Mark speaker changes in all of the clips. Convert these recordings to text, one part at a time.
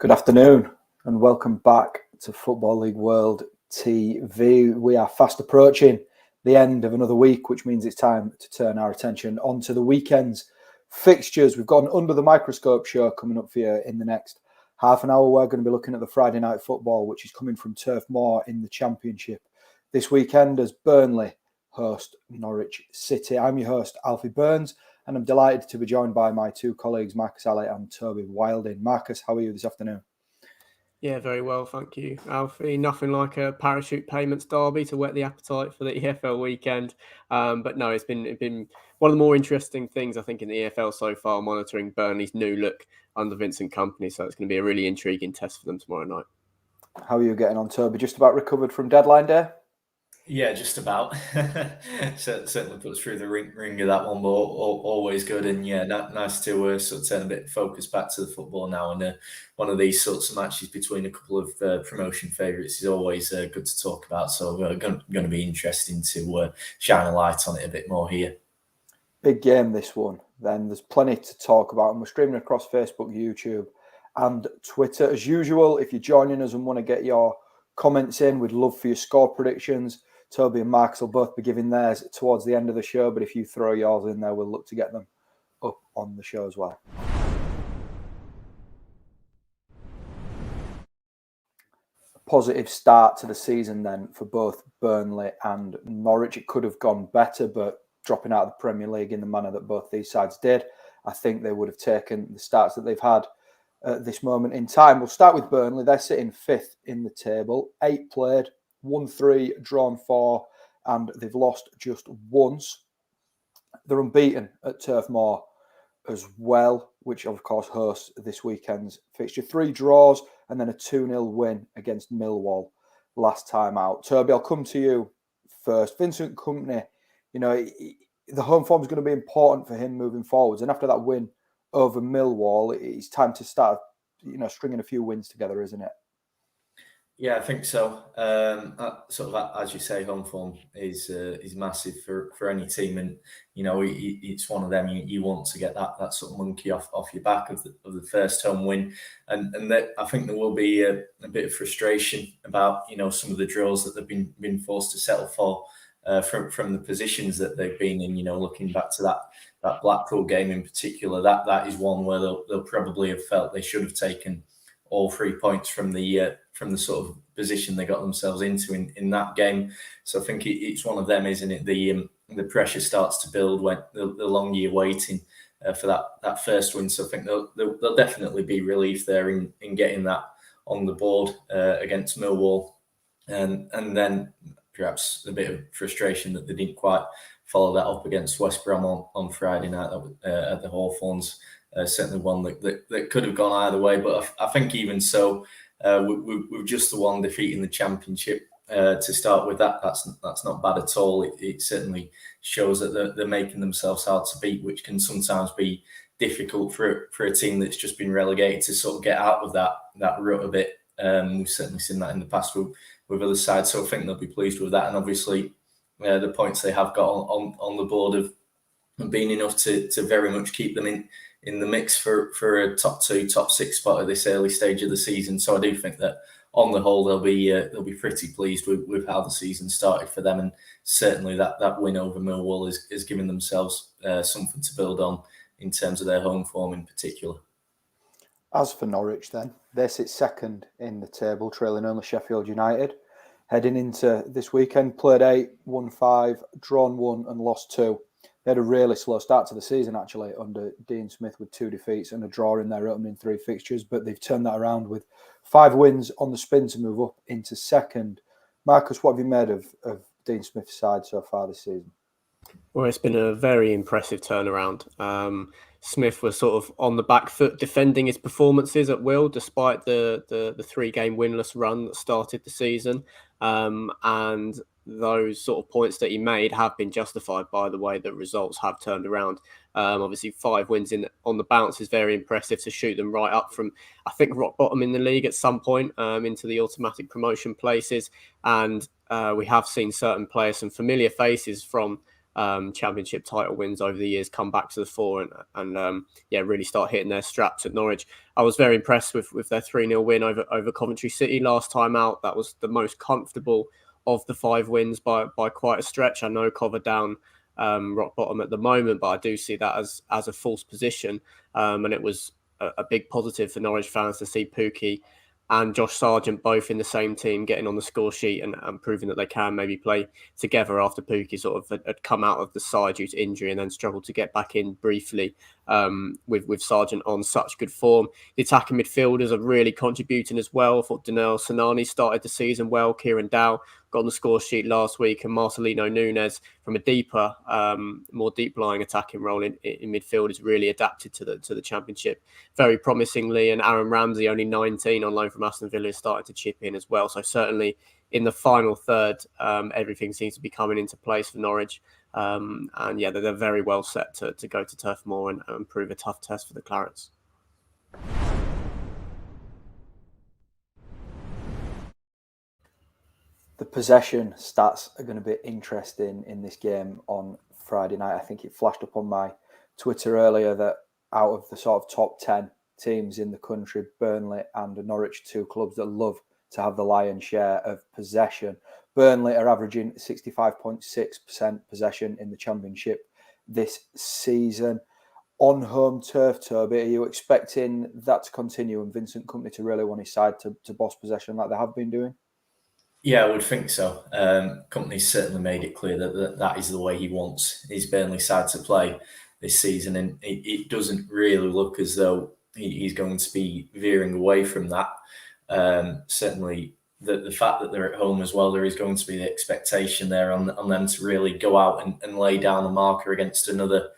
Speaker 1: Good afternoon and welcome back to Football League World TV. We are fast approaching the end of another week, which means it's time to turn our attention onto the weekend's fixtures. We've got an Under the Microscope show coming up for you in the next half an hour. We're going to be looking at the Friday night football, which is coming from Turf Moor in the Championship this weekend as Burnley host Norwich City. I'm your host, Alfie Burns, and I'm delighted to be joined by my two colleagues, Marcus Alley and Toby Wilding. Marcus, how are you this afternoon?
Speaker 2: Yeah, very well, thank you, Alfie. Nothing like a parachute payments derby to whet the appetite for the EFL weekend. But no, it's been one of the more interesting things, I think, in the EFL so far, monitoring Burnley's new look under Vincent Kompany. So it's going to be a really intriguing test for them tomorrow night.
Speaker 1: How are you getting on, Toby? Just about recovered from deadline day?
Speaker 3: Yeah, just about. Certainly put us through the ring of that one, but always good. And yeah, nice to sort of turn a bit of focus back to the football now. And one of these sorts of matches between a couple of promotion favourites is always good to talk about. So going to be interesting to shine a light on it a bit more here.
Speaker 1: Big game, this one. Then there's plenty to talk about. And we're streaming across Facebook, YouTube and Twitter. As usual, if you're joining us and want to get your comments in, we'd love for your score predictions. Toby and Marcus will both be giving theirs towards the end of the show, but if you throw yours in there, we'll look to get them up on the show as well. A positive start to the season then for both Burnley and Norwich. It could have gone better, but dropping out of the Premier League in the manner that both these sides did, I think they would have taken the starts that they've had at this moment in time. We'll start with Burnley. They're sitting fifth in the table, 8 played, 1-3, drawn 4, and they've lost just once. They're unbeaten at Turf Moor as well, which of course hosts this weekend's fixture. 3 draws and then a 2-0 win against Millwall last time out. Toby, I'll come to you first. Vincent Kompany, the home form is going to be important for him moving forwards. And after that win over Millwall, it's time to start, stringing a few wins together, isn't it?
Speaker 3: Yeah, I think so. Sort of, as you say, home form is massive for any team, and it's one of them you want to get that sort of monkey off your back of the first home win, and that I think there will be a bit of frustration about some of the draws that they've been forced to settle for from the positions that they've been in. Looking back to that Blackpool game in particular, that is one where they'll probably have felt they should have taken all 3 points from the sort of position they got themselves into in that game. So I think it's one of them, isn't it? The pressure starts to build when the longer you're waiting for that first win. So I think there'll definitely be relief there in getting that on the board against Millwall, and then perhaps a bit of frustration that they didn't quite follow that up against West Brom on Friday night at the Hawthorns. Certainly one that could have gone either way, but I think even so, we're just the one defeat in the Championship to start with. That's not bad at all. It certainly shows that they're making themselves hard to beat, which can sometimes be difficult for a team that's just been relegated to sort of get out of that rut a bit. We've certainly seen that in the past with other sides, so I think they'll be pleased with that. And obviously, the points they have got on the board have been enough to very much keep them in the mix for a top 2, top 6 spot at this early stage of the season. So I do think that on the whole they'll be pretty pleased with how the season started for them, and certainly that win over Millwall is giving themselves something to build on in terms of their home form in particular.
Speaker 1: As for Norwich then, they sit second in the table, trailing only Sheffield United. Heading into this weekend, played 8, won 5, drawn 1 and lost 2. They had a really slow start to the season, actually, under Dean Smith with 2 defeats and a draw in their opening 3 fixtures, but they've turned that around with 5 wins on the spin to move up into second. Marcus, what have you made of Dean Smith's side so far this season?
Speaker 2: Well, it's been a very impressive turnaround. Smith was sort of on the back foot defending his performances at will, despite the 3-game winless run that started the season. And those sort of points that he made have been justified by the way that results have turned around. Obviously, 5 wins on the bounce is very impressive to shoot them right up from, I think, rock bottom in the league at some point into the automatic promotion places. And we have seen certain players, some familiar faces from Championship title wins over the years come back to the fore and really start hitting their straps at Norwich. I was very impressed with their 3-0 win over Coventry City last time out. That was the most comfortable of the 5 wins by quite a stretch. I know Cov are down rock bottom at the moment, but I do see that as a false position, and it was a big positive for Norwich fans to see Pukki and Josh Sargent both in the same team getting on the score sheet and proving that they can maybe play together after Pukki sort of had come out of the side due to injury and then struggled to get back in briefly with Sargent on such good form. The attacking midfielders are really contributing as well. I thought Danel Sanani started the season well. Kieran Dow got on the score sheet last week, and Marcelino Nunes from a deeper, more deep-lying attacking role in midfield is really adapted to the Championship very promisingly. And Aaron Ramsey, only 19 on loan from Aston Villa, is starting to chip in as well. So certainly in the final third, everything seems to be coming into place for Norwich. They're very well set to go to Turf Moor and prove a tough test for the Clarets.
Speaker 1: The possession stats are going to be interesting in this game on Friday night. I think it flashed up on my Twitter earlier that out of the sort of top 10 teams in the country, Burnley and Norwich, 2 clubs that love to have the lion's share of possession. Burnley are averaging 65.6% possession in the Championship this season. On home turf, Toby, are you expecting that to continue and Vincent Kompany to really want his side to boss possession like they have been doing?
Speaker 3: Yeah, I would think so. Kompany's certainly made it clear that is the way he wants his Burnley side to play this season, and it doesn't really look as though he's going to be veering away from that. Certainly, the fact that they're at home as well, there is going to be the expectation there on them to really go out and lay down a marker against another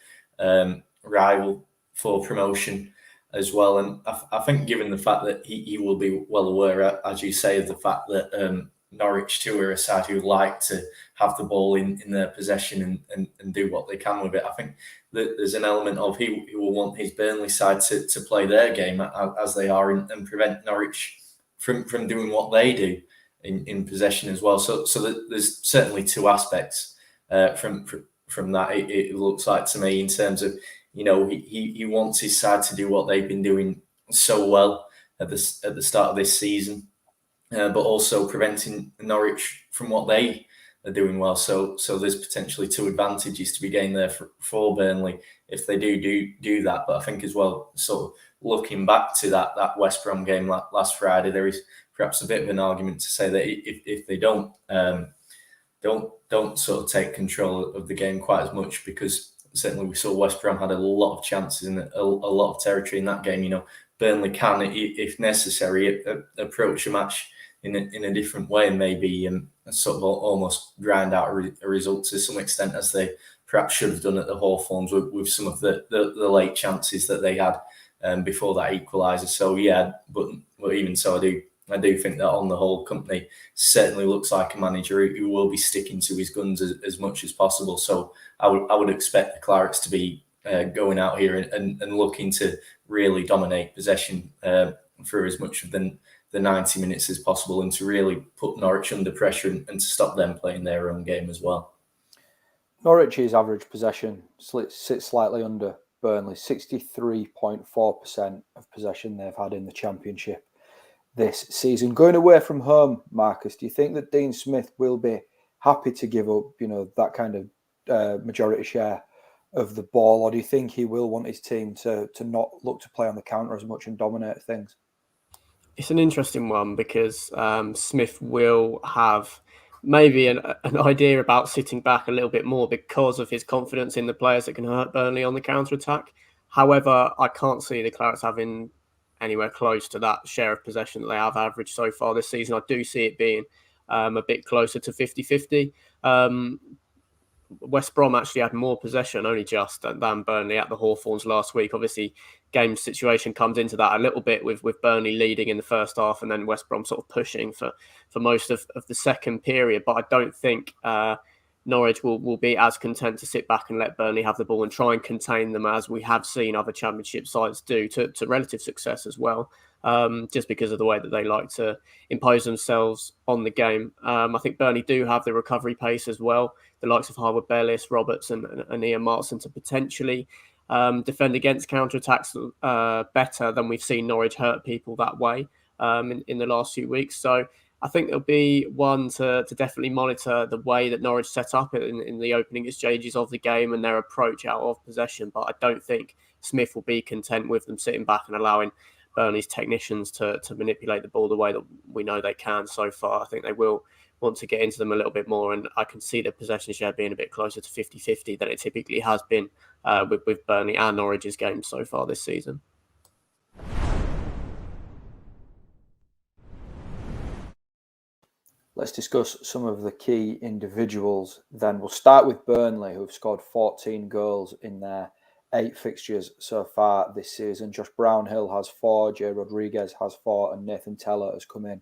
Speaker 3: rival for promotion as well. And I think given the fact that he will be well aware, as you say, of the fact that Norwich too are a side who like to have the ball in their possession and do what they can with it. I think that there's an element of he will want his Burnley side to play their game as they are and prevent Norwich from doing what they do in possession as well. So there's certainly 2 aspects from that. It looks like to me in terms of, he wants his side to do what they've been doing so well at the start of this season. But also preventing Norwich from what they are doing well. So there's potentially 2 advantages to be gained there for Burnley if they do that. But I think as well, sort of looking back to that West Brom game last Friday, there is perhaps a bit of an argument to say that if they don't sort of take control of the game quite as much, because certainly we saw West Brom had a lot of chances and a lot of territory in that game. Burnley can, if necessary, approach a match in a different way and maybe sort of almost grind out a result to some extent, as they perhaps should have done at the Hawthorns with some of the late chances that they had before that equaliser. So yeah, but even so, I do think that on the whole, Kompany certainly looks like a manager who will be sticking to his guns as much as possible. So I would expect the Clarets to be going out here and looking to really dominate possession for as much of the 90 minutes as possible, and to really put Norwich under pressure and to stop them playing their own game as well.
Speaker 1: Norwich's average possession sits slightly under Burnley, 63.4% of possession they've had in the Championship this season. Going away from home, Marcus, do you think that Dean Smith will be happy to give up, that kind of majority share of the ball, or do you think he will want his team to not look to play on the counter as much and dominate things?
Speaker 2: It's an interesting one because Smith will have maybe an idea about sitting back a little bit more because of his confidence in the players that can hurt Burnley on the counter-attack. However, I can't see the Clarets having anywhere close to that share of possession that they have averaged so far this season. I do see it being a bit closer to 50-50. West Brom actually had more possession, only just, than Burnley at the Hawthorns last week. Obviously, game situation comes into that a little bit with Burnley leading in the first half and then West Brom sort of pushing for most of the second period. But I don't think Norwich will be as content to sit back and let Burnley have the ball and try and contain them, as we have seen other Championship sides do to relative success as well. just because of the way that they like to impose themselves on the game. I think Burnley do have the recovery pace as well. The likes of Harwood Bellis, Roberts and Ian Martson to potentially defend against counter-attacks better than we've seen Norwich hurt people that way in the last few weeks. So I think there'll be one to definitely monitor the way that Norwich set up in the opening stages of the game and their approach out of possession. But I don't think Smith will be content with them sitting back and allowing Burnley's technicians to manipulate the ball the way that we know they can so far. I think they will want to get into them a little bit more, and I can see the possession share being a bit closer to 50-50 than it typically has been with Burnley and Norwich's games so far this season.
Speaker 1: Let's discuss some of the key individuals then. We'll start with Burnley, who have scored 14 goals in their 8 fixtures so far this season. Josh Brownhill has 4, Jay Rodriguez has 4, and Nathan Teller has come in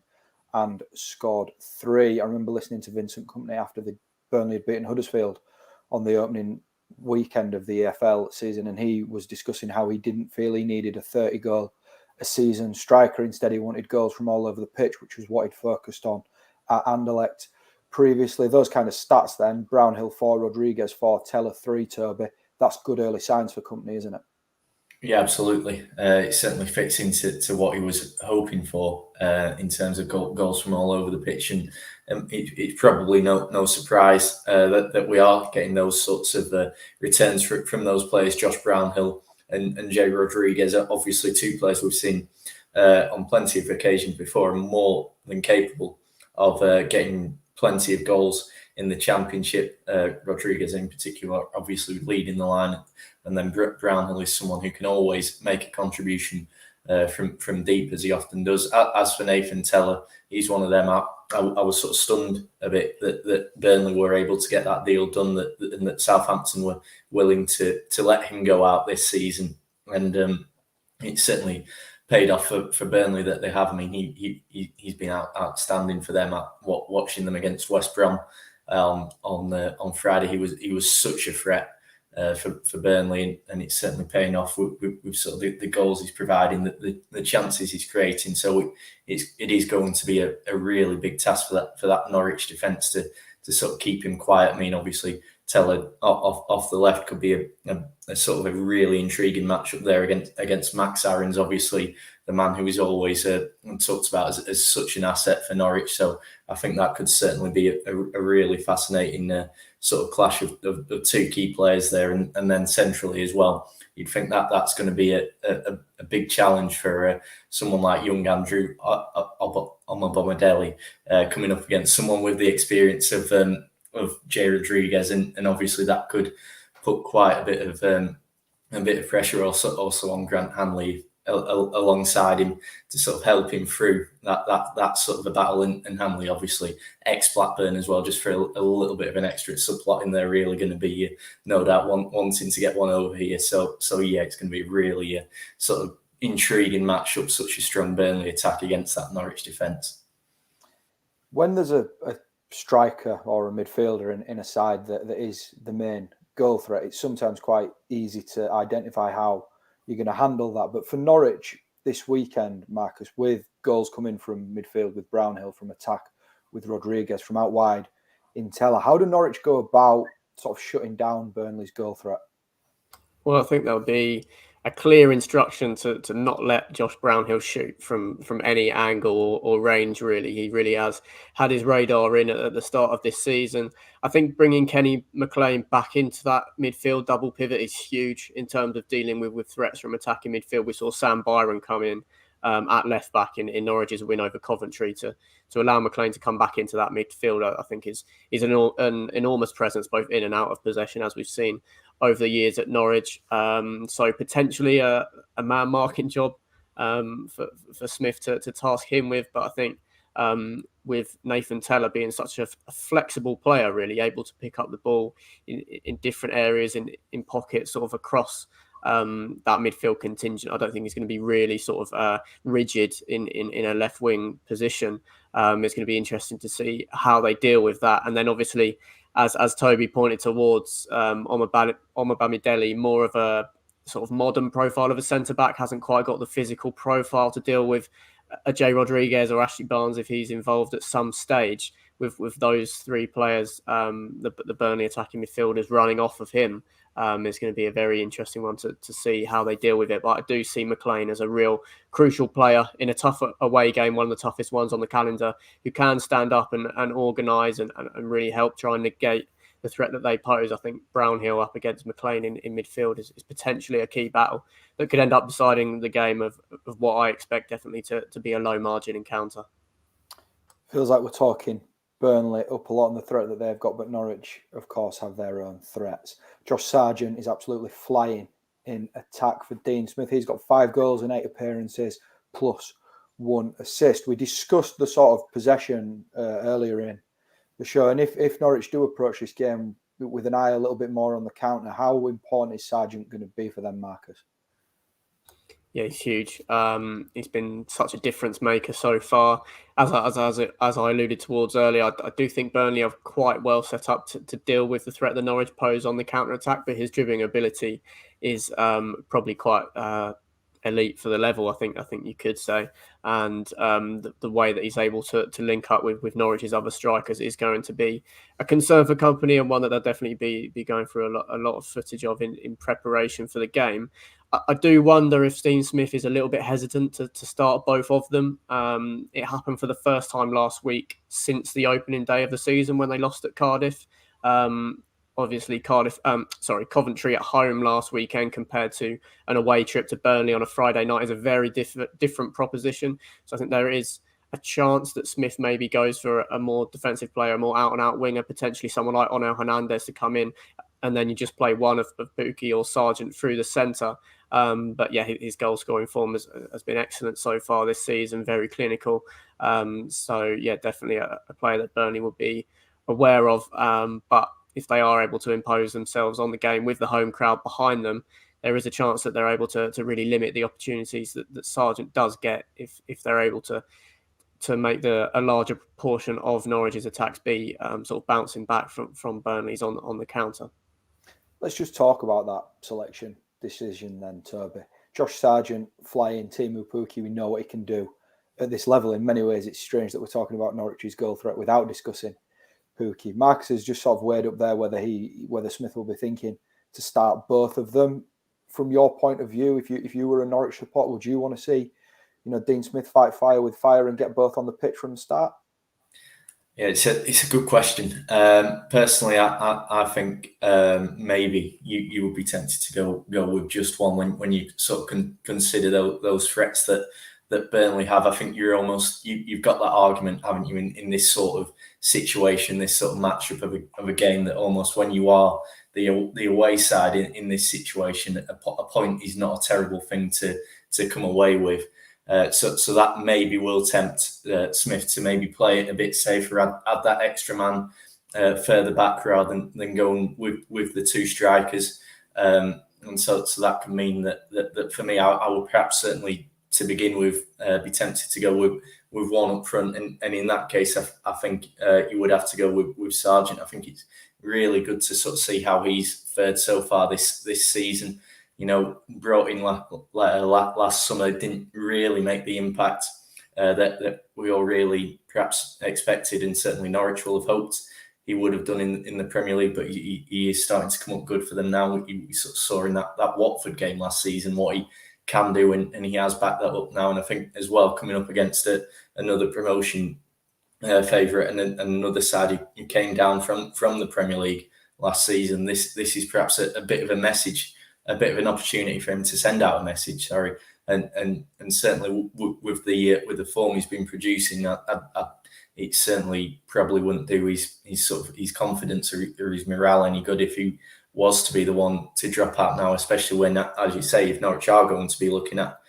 Speaker 1: and scored 3. I remember listening to Vincent Kompany after the Burnley had beaten Huddersfield on the opening weekend of the EFL season, and he was discussing how he didn't feel he needed a 30-goal a season striker. Instead, he wanted goals from all over the pitch, which was what he'd focused on at Anderlecht previously. Those kind of stats then, Brownhill 4, Rodriguez 4, Teller 3, Toby. That's good early signs for Kompany, isn't it?
Speaker 3: Yeah, absolutely. It certainly fits into what he was hoping for in terms of goals from all over the pitch, and it's probably no surprise that we are getting those sorts of returns from those players. Josh Brownhill and Jay Rodriguez are obviously 2 players we've seen on plenty of occasions before, and more than capable of getting plenty of goals in the Championship. Rodriguez in particular, obviously leading the line, and then Brownhill is someone who can always make a contribution from deep, as he often does. As for Nathan Teller, he's one of them. I was sort of stunned a bit that Burnley were able to get that deal done, and that Southampton were willing to let him go out this season, and it certainly paid off for Burnley that they have. I mean, he's been outstanding for them. Watching them against West Brom on Friday, he was such a threat for Burnley, and it's certainly paying off with sort of the goals he's providing, the chances he's creating. So it is going to be a really big task for that Norwich defence to sort of keep him quiet. I mean, obviously Teller off the left could be a sort of a really intriguing matchup there against Max Aarons, obviously the man who is always talked about as such an asset for Norwich. So I think that could certainly be a really fascinating sort of clash of 2 key players there, and then centrally as well. You'd think that's going to be a big challenge for someone like young Andrew Omobamidele coming up against someone with the experience of Jay Rodriguez, and obviously that could put quite a bit of pressure also on Grant Hanley alongside him to sort of help him through that sort of a battle. And Hanley, obviously ex-Blackburn as well, just for a little bit of an extra subplot in there, really going to be no doubt wanting to get one over here. So yeah, it's going to be really a sort of intriguing matchup, such a strong Burnley attack against that Norwich defence.
Speaker 1: When there's a striker or a midfielder in a side that is the main goal threat, it's sometimes quite easy to identify how you're going to handle that. But for Norwich this weekend, Marcus, with goals coming from midfield with Brownhill, from attack with Rodriguez, from out wide in Teller, how do Norwich go about sort of shutting down Burnley's goal threat?
Speaker 2: Well, I think there'll be a clear instruction to not let Josh Brownhill shoot from any angle or range, really. He really has had his radar in at the start of this season. I think bringing Kenny McLean back into that midfield double pivot is huge in terms of dealing with threats from attacking midfield. We saw Sam Byron come in at left back in Norwich's win over Coventry to allow McLean to come back into that midfield. I think is an enormous presence both in and out of possession, as we've seen over the years at Norwich. So potentially a man marking job for Smith to task him with. But I think with Nathan Teller being such a flexible player, really able to pick up the ball in different areas, in pockets, sort of across that midfield contingent, I don't think he's going to be really sort of rigid in a left wing position. It's going to be interesting to see how they deal with that. And then obviously, as Toby pointed towards, Omobamidele, more of sort of modern profile of a centre-back, hasn't quite got the physical profile to deal with a Jay Rodriguez or Ashley Barnes if he's involved at some stage. With those three players, the Burnley attacking midfielders running off of him, it's going to be a very interesting one to see how they deal with it. But I do see McLean as a real crucial player in a tough away game, one of the toughest ones on the calendar, who can stand up and organise and really help try and negate the threat that they pose. I think Brownhill up against McLean in midfield is potentially a key battle that could end up deciding the game of what I expect definitely to be a low margin encounter.
Speaker 1: Feels like we're talking Burnley up a lot on the threat that they've got, but Norwich, of course, have their own threats. Josh Sargent is absolutely flying in attack for Dean Smith. He's got 5 goals in 8 appearances, plus 1 assist. We discussed the sort of possession earlier in the show, and if Norwich do approach this game with an eye a little bit more on the counter, how important is Sargent going to be for them, Marcus?
Speaker 2: Yeah, he's huge. He's been such a difference maker so far. As I alluded towards earlier, I do think Burnley are quite well set up to deal with the threat that Norwich pose on the counter attack, but his dribbling ability is probably quite elite for the level. I think you could say, and the way that he's able to link up with Norwich's other strikers is going to be a concern for company, and one that they'll definitely be going through a lot of footage of in preparation for the game. I do wonder if Dean Smith is a little bit hesitant to start both of them. It happened for the first time last week since the opening day of the season when they lost at Cardiff. Obviously, Coventry at home last weekend compared to an away trip to Burnley on a Friday night is a very different proposition. So I think there is a chance that Smith maybe goes for a more defensive player, a more out-and-out winger, potentially someone like Onel Hernandez to come in, and then you just play one of Pukki or Sargent through the centre. But yeah, his goal scoring form has been excellent so far this season, very clinical. So yeah, definitely a player that Burnley will be aware of. But if they are able to impose themselves on the game with the home crowd behind them, there is a chance that they're able to really limit the opportunities that Sargent does get if they're able to make a larger proportion of Norwich's attacks be sort of bouncing back from Burnley's on the counter.
Speaker 1: Let's just talk about that selection decision then, Toby. Josh Sargent flying, Teemu Pukki, we know what he can do at this level. In many ways, it's strange that we're talking about Norwich's goal threat without discussing Pukki. Marcus has just sort of weighed up there whether Smith will be thinking to start both of them. From your point of view, if you were a Norwich supporter, would you want to see Dean Smith fight fire with fire and get both on the pitch from the start?
Speaker 3: Yeah, it's a good question. Personally, I think maybe you would be tempted to go with just one when you sort of consider those threats that Burnley have. I think you've got that argument, haven't you, in this sort of situation, this sort of matchup of a game, that almost when you are the away side in this situation, a point is not a terrible thing to come away with. So that maybe will tempt Smith to maybe play it a bit safer, add that extra man further back rather than going with the 2 strikers. And so that can mean that for me, I would perhaps certainly to begin with be tempted to go with one up front. And in that case, I think you would have to go with Sargent. I think it's really good to sort of see how he's fared so far this season. Brought in last summer, didn't really make the impact that we all really perhaps expected, and certainly Norwich will have hoped he would have done in the Premier League. But he is starting to come up good for them now. We sort of saw in that Watford game last season what he can do, and he has backed that up now. And I think as well, coming up against another promotion favourite and another side who came down from the Premier League last season, this is perhaps a bit of a message. A bit of an opportunity for him to send out a message, and certainly with the form he's been producing, it certainly probably wouldn't do his confidence or his morale any good if he was to be the one to drop out now, especially when, as you say, if Norwich are going to be looking at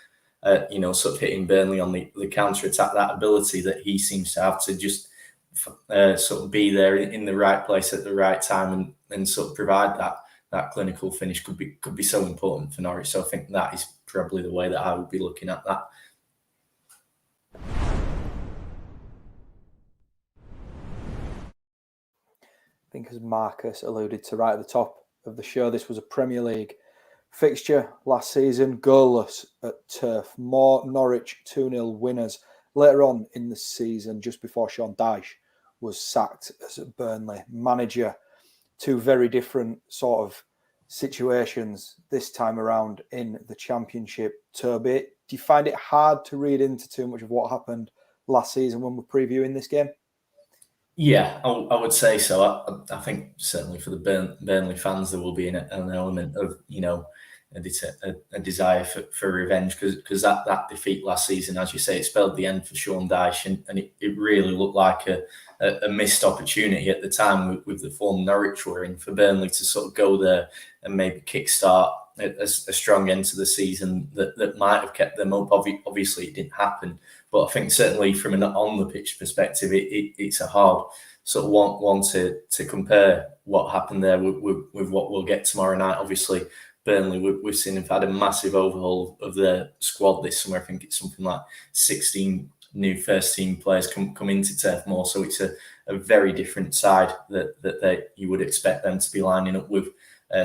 Speaker 3: sort of hitting Burnley on the counter attack, that ability that he seems to have to just sort of be there in the right place at the right time and sort of provide that clinical finish could be so important for Norwich. So I think that is probably the way that I would be looking at that.
Speaker 1: I think, as Marcus alluded to right at the top of the show, this was a Premier League fixture last season, goalless at Turf Moor. Norwich 2-0 winners. Later on in the season, just before Sean Dyche was sacked as a Burnley manager, two very different sort of situations this time around in the Championship. Toby, do you find it hard to read into too much of what happened last season when we're previewing this game?
Speaker 3: Yeah, I would say so. I think certainly for the Burnley fans, there will be an element of, a desire for revenge, because that defeat last season, as you say, it spelled the end for Sean Dyche, and it really looked like a missed opportunity at the time with the form Norwich were in, for Burnley to sort of go there and maybe kickstart a strong end to the season that might have kept them up. Obviously, it didn't happen, but I think certainly from an on the pitch perspective, it's a hard sort of one to compare what happened there with what we'll get tomorrow night. Obviously, Burnley, we've seen have had a massive overhaul of their squad this summer. I think it's something like 16 new first team players come into Turf Moor, so it's a very different side that you would expect them to be lining up with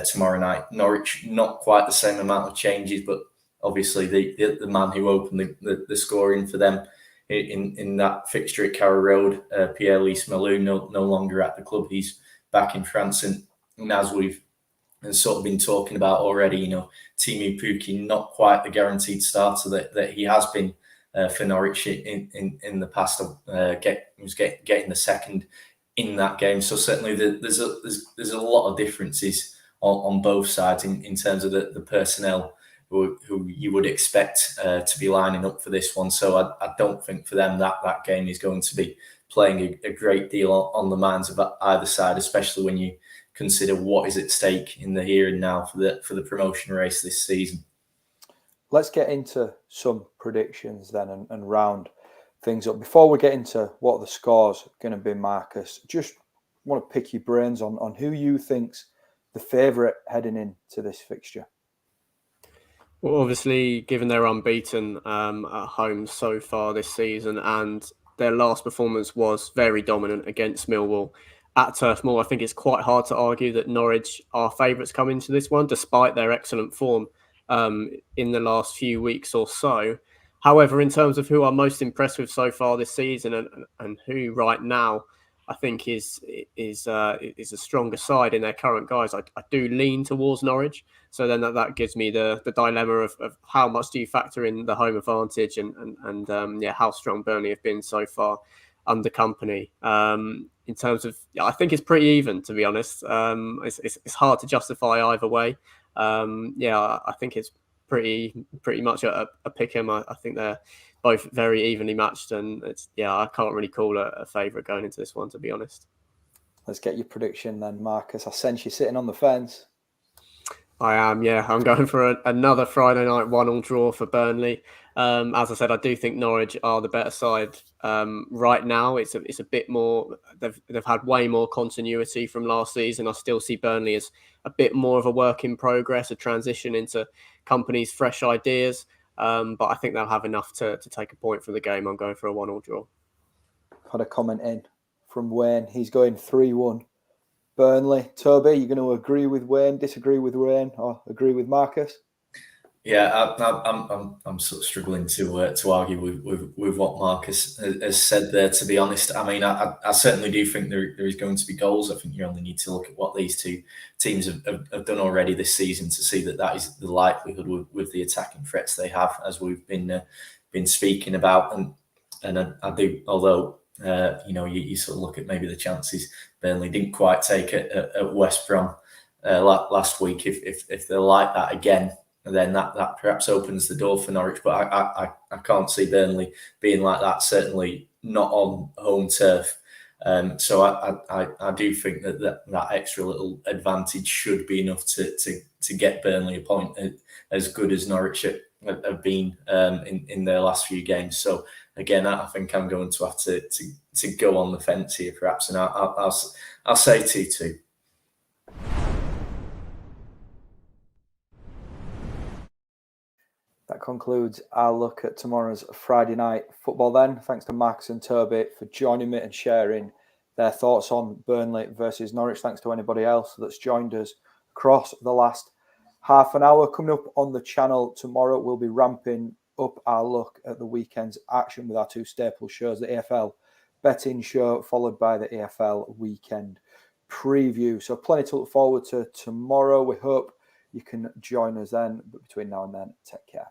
Speaker 3: tomorrow night. Norwich, not quite the same amount of changes, but obviously the man who opened the scoring for them in that fixture at Carrow Road, Pierre-Louis Malou, no longer at the club. He's back in France, and as we've sort of been talking about already, Timu Pukki, not quite the guaranteed starter that he has been for Norwich in the past. Was getting the second in that game, so certainly there's a lot of differences on both sides in terms of the personnel who you would expect to be lining up for this one. So I don't think for them that game is going to be playing a great deal on the minds of either side, especially when you consider what is at stake in the here and now for the promotion race this season.
Speaker 1: Let's get into some predictions then and round things up. Before we get into what the score's going to be, Marcus, just want to pick your brains on who you think's the favourite heading into this fixture.
Speaker 2: Well, obviously, given they're unbeaten at home so far this season, and their last performance was very dominant against Millwall at Turf Moor, I think it's quite hard to argue that Norwich are favourites coming into this one, despite their excellent form in the last few weeks or so. However, in terms of who I'm most impressed with so far this season, and who right now I think is a stronger side in their current guys, I do lean towards Norwich. So then that gives me the dilemma of how much do you factor in the home advantage and how strong Burnley have been so far under company. In terms of, I think it's pretty even, to be honest. It's hard to justify either way. I think it's pretty much a pick 'em. I think they're both very evenly matched, and I can't really call a favourite going into this one, to be honest.
Speaker 1: Let's get your prediction then, Marcus. I sense you sitting on the fence.
Speaker 2: I am, yeah. I'm going for another Friday night 1-1 draw for Burnley. As I said, I do think Norwich are the better side right now. It's a bit more. They've had way more continuity from last season. I still see Burnley as a bit more of a work in progress, a transition into company's fresh ideas. But I think they'll have enough to take a point from the game. I'm going for a 1-1 draw.
Speaker 1: Had a comment in from Wayne. He's going 3-1. Burnley. Toby, you going to agree with Wayne, disagree with Wayne, or agree with Marcus?
Speaker 3: Yeah, I'm sort of struggling to argue with what Marcus has said there, to be honest. I mean, I certainly do think there is going to be goals. I think you only need to look at what these two teams have done already this season to see that is the likelihood with the attacking threats they have, as we've been speaking about. And I do, although you sort of look at maybe the chances Burnley didn't quite take at West Brom last week. If they're like that again, then that perhaps opens the door for Norwich. But I can't see Burnley being like that, certainly not on home turf. So I do think that extra little advantage should be enough to get Burnley a point, as good as Norwich have been in their last few games. So again, I think I'm going to have to go on the fence here, perhaps, and I'll say 2-2.
Speaker 1: That concludes our look at tomorrow's Friday night football then. Thanks to Max and Toby for joining me and sharing their thoughts on Burnley versus Norwich. Thanks to anybody else that's joined us across the last half an hour. Coming up on the channel tomorrow, we'll be ramping up our look at the weekend's action with our two staple shows, the AFL betting show followed by the AFL weekend preview. So plenty to look forward to tomorrow. We hope you can join us then. But between now and then, take care.